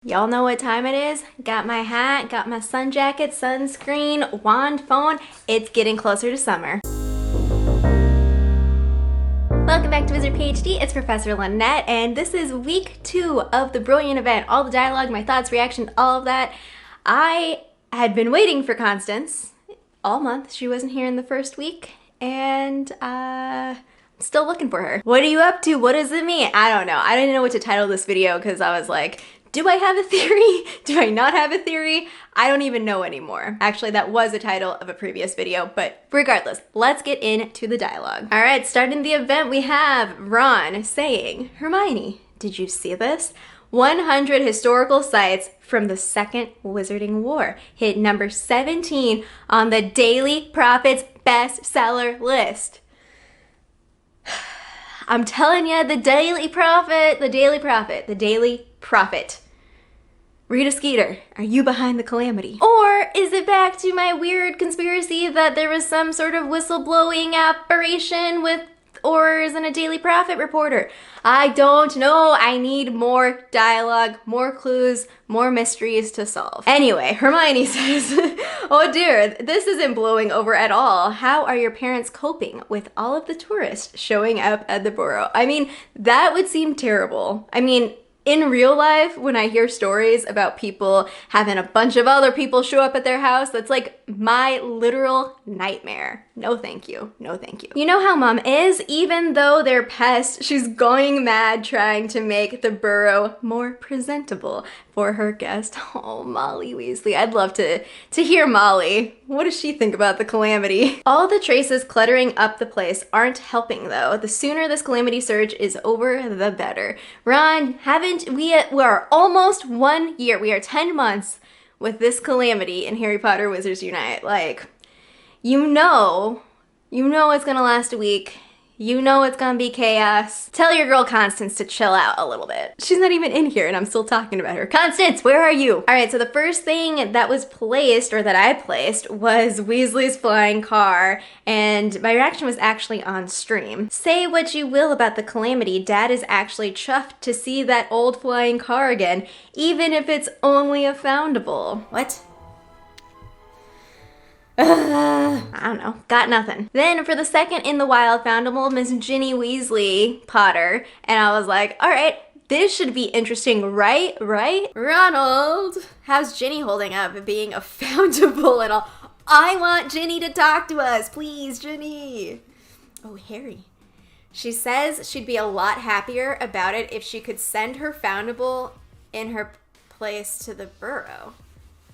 Y'all know what time it is? Got my hat, got my sun jacket, sunscreen, wand, phone. It's getting closer to summer. Welcome back to WizardPhD. It's Professor Lynette, and this is week 2 of the Brilliant event. All the dialogue, my thoughts, reaction, all of that. I had been waiting for Constance all month. She wasn't here in the first week, and still looking for her. What are you up to? What does it mean? I don't know. I didn't know what to title this video because I was like, do I have a theory? Do I not have a theory? I don't even know anymore. Actually, that was the title of a previous video, but regardless, let's get into the dialogue. All right, starting the event, we have Ron saying, Hermione, did you see this? 100 historical sites from the Second Wizarding War hit number 17 on the Daily Prophet's bestseller list. I'm telling you, the Daily Prophet. Rita Skeeter, are you behind the calamity? Or is it back to my weird conspiracy that there was some sort of whistleblowing operation with Aurors and a Daily Prophet reporter? I don't know. I need more dialogue, more clues, more mysteries to solve. Anyway, Hermione says, oh dear, this isn't blowing over at all. How are your parents coping with all of the tourists showing up at the Burrow? I mean, that would seem terrible. I mean, in real life, when I hear stories about people having a bunch of other people show up at their house, that's like my literal nightmare. No thank you. No thank you. You know how mom is? Even though they're pests, she's going mad trying to make the Burrow more presentable for her guest. Oh, Molly Weasley. I'd love to hear Molly. What does she think about the calamity? All the traces cluttering up the place aren't helping though. The sooner this calamity surge is over, the better. Ron, we are almost 1 year. We are 10 months with this calamity in Harry Potter Wizards Unite. Like, you know it's gonna last a week. You know it's gonna be chaos. Tell your girl Constance to chill out a little bit. She's not even in here and I'm still talking about her. Constance, where are you? All right, so the first thing that was placed, or that I placed, was Weasley's flying car, and my reaction was actually on stream. Say what you will about the calamity, Dad is actually chuffed to see that old flying car again, even if it's only a foundable. What? I don't know. Got nothing. Then for the second in the wild foundable, Miss Ginny Weasley Potter, and I was like, all right, this should be interesting, right? Ronald, how's Ginny holding up being a foundable and all? I want Ginny to talk to us, please, Ginny. Oh, Harry. She says she'd be a lot happier about it if she could send her foundable in her place to the Burrow.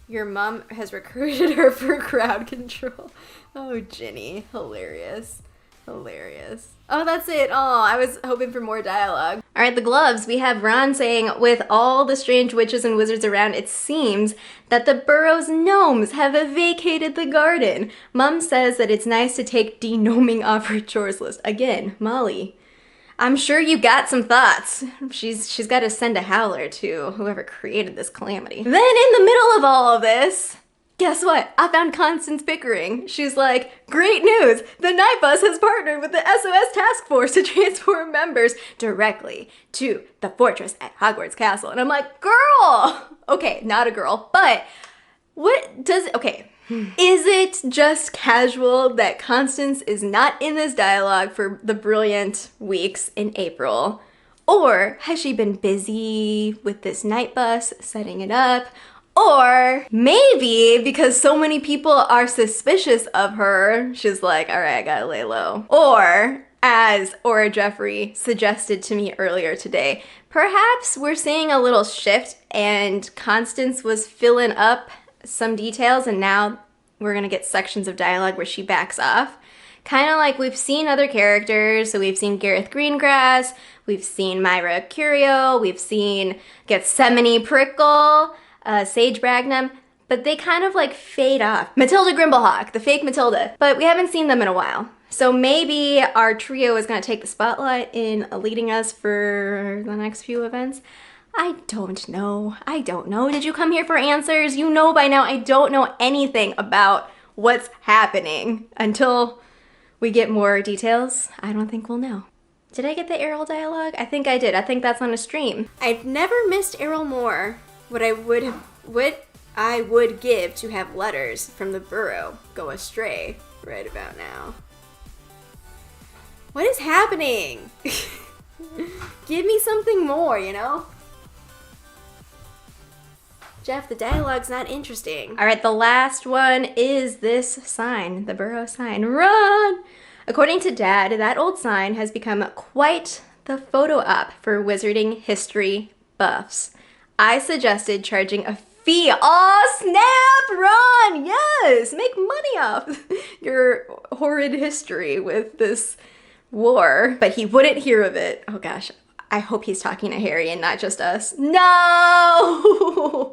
Your mom has recruited her for crowd control. Oh, Ginny. Hilarious. Hilarious. Oh, that's it. Oh, I was hoping for more dialogue. All right, the gloves. We have Ron saying, with all the strange witches and wizards around, it seems that the Burrow's gnomes have vacated the garden. Mom says that it's nice to take de-gnoming off her chores list. Again, Molly. I'm sure you got some thoughts. She's got to send a howler to whoever created this calamity. Then in the middle of all of this, guess what? I found Constance Pickering. She's like, great news! The Night Bus has partnered with the SOS Task Force to transport members directly to the fortress at Hogwarts Castle. And I'm like, girl! Okay, not a girl, but okay. Is it just casual that Constance is not in this dialogue for the brilliant weeks in April? Or has she been busy with this night bus, setting it up? Or maybe because so many people are suspicious of her, she's like, all right, I gotta lay low. Or, as Aura Jeffrey suggested to me earlier today, perhaps we're seeing a little shift and Constance was filling up some details and now we're gonna get sections of dialogue where she backs off. Kind of like we've seen other characters, so we've seen Gareth Greengrass, we've seen Myra Curio, we've seen Gethsemane Prickle, Sage Bragnum, but they kind of like fade off. Matilda Grimblehawk, the fake Matilda, but we haven't seen them in a while. So maybe our trio is gonna take the spotlight in leading us for the next few events. I don't know. Did you come here for answers? You know by now I don't know anything about what's happening. Until we get more details, I don't think we'll know. Did I get the Errol dialogue? I think I did. I think that's on a stream. I've never missed Errol more What I would give to have letters from the burrow go astray right about now. What is happening? Give me something more, you know? Jeff, the dialogue's not interesting. All right, the last one is this sign, the burrow sign. Run! According to Dad, that old sign has become quite the photo op for wizarding history buffs. I suggested charging a fee. Oh, snap! Run! Yes! Make money off your horrid history with this war. But he wouldn't hear of it. Oh gosh, I hope he's talking to Harry and not just us. No!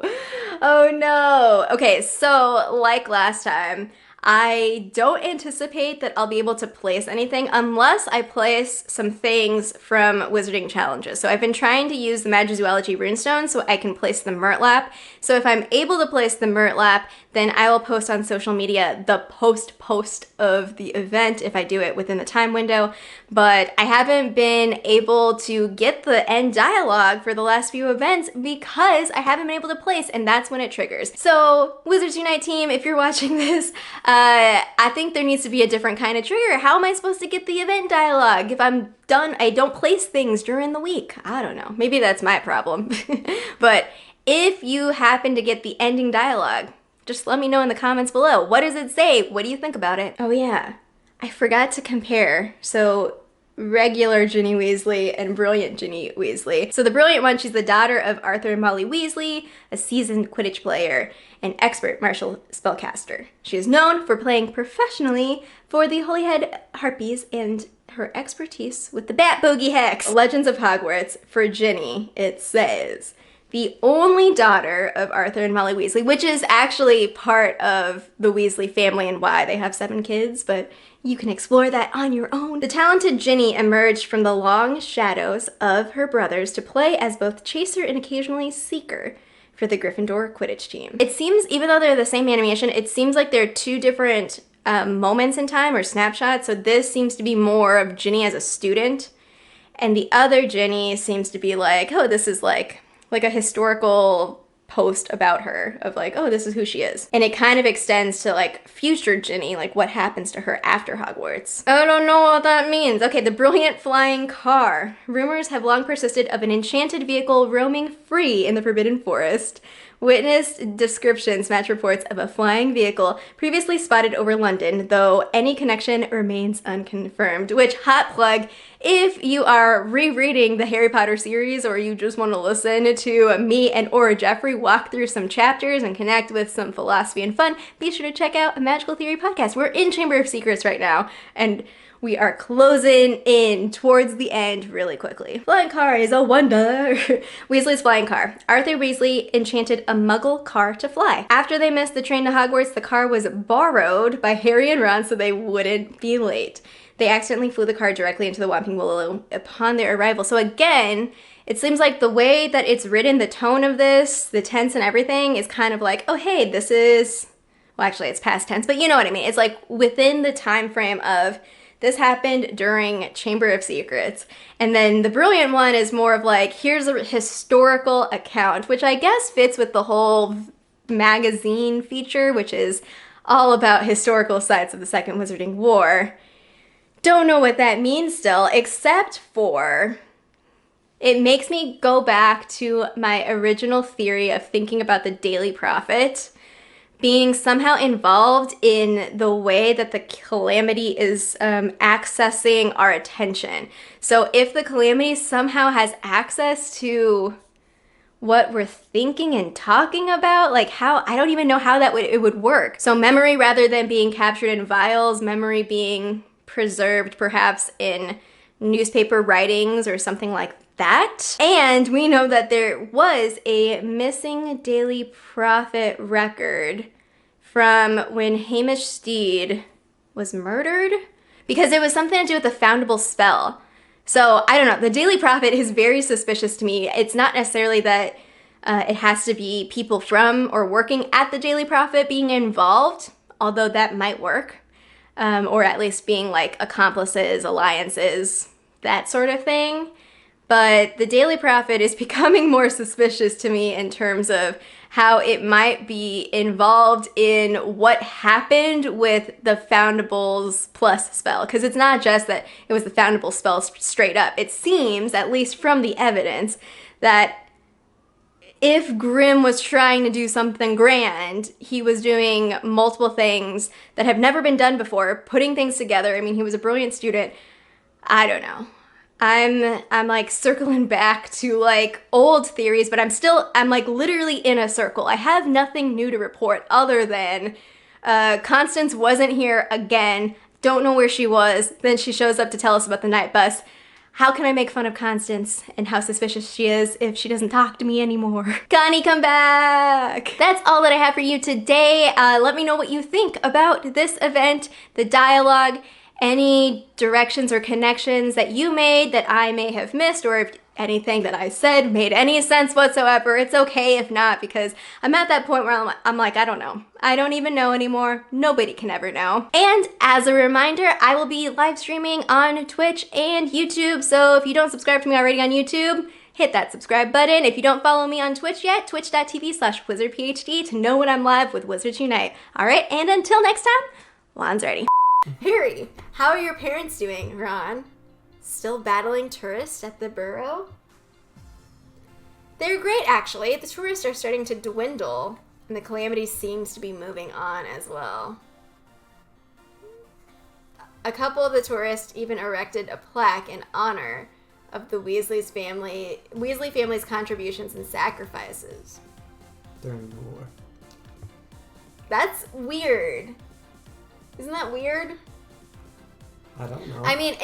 Oh no. Okay, so like last time, I don't anticipate that I'll be able to place anything unless I place some things from Wizarding Challenges. So I've been trying to use the Magizoology runestone so I can place the Murtlap. So if I'm able to place the Murtlap, then I will post on social media the post of the event if I do it within the time window. But I haven't been able to get the end dialogue for the last few events because I haven't been able to place, and that's when it triggers. So Wizards Unite team, if you're watching this, I think there needs to be a different kind of trigger. How am I supposed to get the event dialogue if I'm done? I don't place things during the week. I don't know. Maybe that's my problem. But if you happen to get the ending dialogue, just let me know in the comments below. What does it say? What do you think about it? Oh yeah, I forgot to compare. So regular Ginny Weasley and brilliant Ginny Weasley. So the brilliant one, she's the daughter of Arthur and Molly Weasley, a seasoned Quidditch player and expert martial spellcaster. She is known for playing professionally for the Holyhead Harpies and her expertise with the Bat Bogey Hex. Legends of Hogwarts, for Ginny, it says, the only daughter of Arthur and Molly Weasley, which is actually part of the Weasley family and why they have 7 kids, but you can explore that on your own. The talented Ginny emerged from the long shadows of her brothers to play as both chaser and occasionally seeker for the Gryffindor Quidditch team. It seems, even though they're the same animation, it seems like they're 2 different moments in time or snapshots. So this seems to be more of Ginny as a student, and the other Ginny seems to be like, oh, this is like a historical post about her of like, oh, this is who she is. And it kind of extends to like future Ginny, like what happens to her after Hogwarts. I don't know what that means. Okay, the brilliant flying car. Rumors have long persisted of an enchanted vehicle roaming free in the Forbidden Forest. Witnessed descriptions match reports of a flying vehicle previously spotted over London, though any connection remains unconfirmed. Which, hot plug, if you are rereading the Harry Potter series or you just want to listen to me and or Jeffrey walk through some chapters and connect with some philosophy and fun, be sure to check out a Magical Theory podcast. We're in Chamber of Secrets right now, and we are closing in towards the end really quickly. Flying car is a wonder. Weasley's flying car. Arthur Weasley enchanted a muggle car to fly. After they missed the train to Hogwarts, the car was borrowed by Harry and Ron so they wouldn't be late. They accidentally flew the car directly into the Whomping Willow upon their arrival. So again, it seems like the way that it's written, the tone of this, the tense and everything is kind of like, oh hey, this is, well actually it's past tense, but you know what I mean. It's like within the time frame of this happened during Chamber of Secrets. And then the brilliant one is more of like, here's a historical account, which I guess fits with the whole magazine feature, which is all about historical sites of the Second Wizarding War. Don't know what that means still, except for it makes me go back to my original theory of thinking about the Daily Prophet being somehow involved in the way that the Calamity is accessing our attention. So if the Calamity somehow has access to what we're thinking and talking about, like how, I don't even know how it would work. So memory, rather than being captured in vials, memory being preserved perhaps in newspaper writings or something like that. And we know that there was a missing Daily Prophet record from when Hamish Steed was murdered, because it was something to do with the foundable spell. So I don't know, the Daily Prophet is very suspicious to me. It's not necessarily that it has to be people from or working at the Daily Prophet being involved, although that might work, or at least being like accomplices, alliances, that sort of thing. But the Daily Prophet is becoming more suspicious to me in terms of how it might be involved in what happened with the Foundables Plus spell. Because it's not just that it was the Foundables spell straight up. It seems, at least from the evidence, that if Grimm was trying to do something grand, he was doing multiple things that have never been done before, putting things together. I mean, he was a brilliant student. I don't know. I'm like circling back to like old theories, but I'm like literally in a circle. I have nothing new to report other than Constance wasn't here again. Don't know where she was. Then she shows up to tell us about the night bus. How can I make fun of Constance and how suspicious she is if she doesn't talk to me anymore? Connie, come back! That's all that I have for you today. Let me know what you think about this event, the dialogue, any directions or connections that you made that I may have missed, or if anything that I said made any sense whatsoever. It's okay if not, because I'm at that point where I'm like, I don't know. I don't even know anymore. Nobody can ever know. And as a reminder, I will be live streaming on Twitch and YouTube, so if you don't subscribe to me already on YouTube, hit that subscribe button. If you don't follow me on Twitch yet, twitch.tv/WizardPhD to know when I'm live with Wizards Unite. All right, and until next time, Juan's ready. Harry, how are your parents doing, Ron? Still battling tourists at the Burrow? They're great, actually. The tourists are starting to dwindle, and the Calamity seems to be moving on as well. A couple of the tourists even erected a plaque in honor of the Weasley family's contributions and sacrifices. During the war. That's weird. Isn't that weird? I don't know. I mean,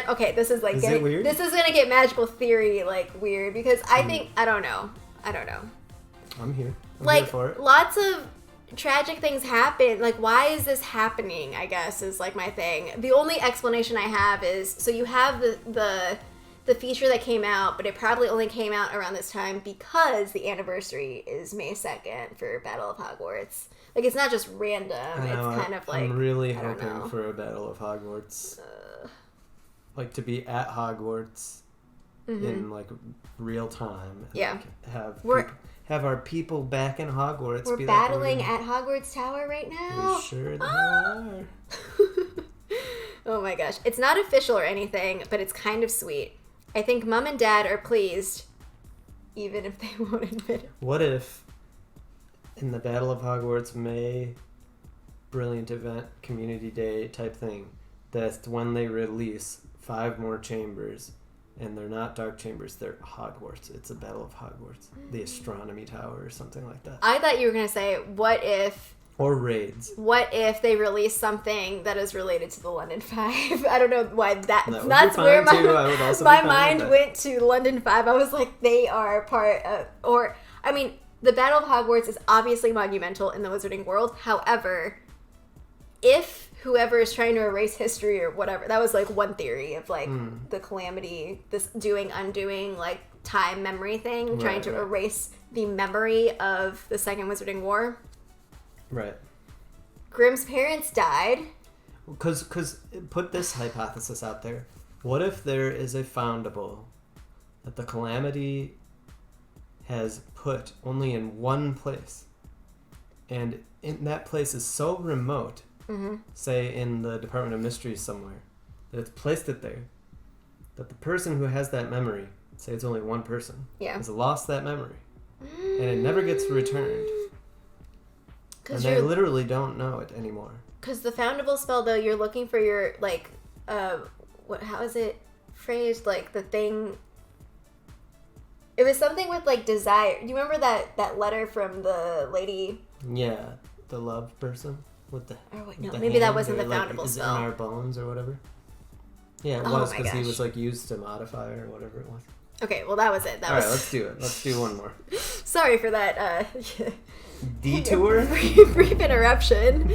okay, this is like it weird? This is gonna get magical theory like weird because I think I don't know. I'm here. I'm like here for it. lots of tragic things happen. Like, why is this happening? I guess is like my thing. The only explanation I have is so you have the feature that came out, but it probably only came out around this time because the anniversary is May 2nd for Battle of Hogwarts. Like, it's not just random. It's kind of like... I'm really hoping for a Battle of Hogwarts. Like, to be at Hogwarts in, like, real time. Yeah. Like, have our people back in Hogwarts. We're battling at Hogwarts Tower right now. We sure are. Oh my gosh. It's not official or anything, but it's kind of sweet. I think Mom and Dad are pleased, even if they won't admit it. What if... in the Battle of Hogwarts May Brilliant Event Community Day type thing, that's when they release 5 more chambers, and they're not dark chambers, they're Hogwarts. It's a Battle of Hogwarts. The Astronomy Tower or something like that. I thought you were going to say, what if... Or raids. What if they release something that is related to the London 5? I don't know why that's where my mind went to London 5. I was like, they are part of... Or, I mean... The Battle of Hogwarts is obviously monumental in the wizarding world. However, if whoever is trying to erase history or whatever, that was like one theory of like the Calamity, this undoing, like time memory thing, trying to erase the memory of the Second Wizarding War. Right. Grimm's parents died. Because put this hypothesis out there. What if there is a foundable that the Calamity has put only in one place, and that place is so remote, say in the Department of Mysteries somewhere, that it's placed it there, that the person who has that memory, say it's only one person, has lost that memory, and it never gets returned, and they literally don't know it anymore. Because the foundable spell, though, you're looking for your, like, how is it phrased, like, the thing... It was something with, like, desire. Do you remember that letter from the lady? Yeah, the love person with the... Oh, wait, no, maybe that wasn't the foundable spell. Is it in our bones or whatever? Yeah, it was, because he was, like, used to modify or whatever it was. Okay, well, that was it. All right, let's do it. Let's do one more. Sorry for that, detour? brief interruption.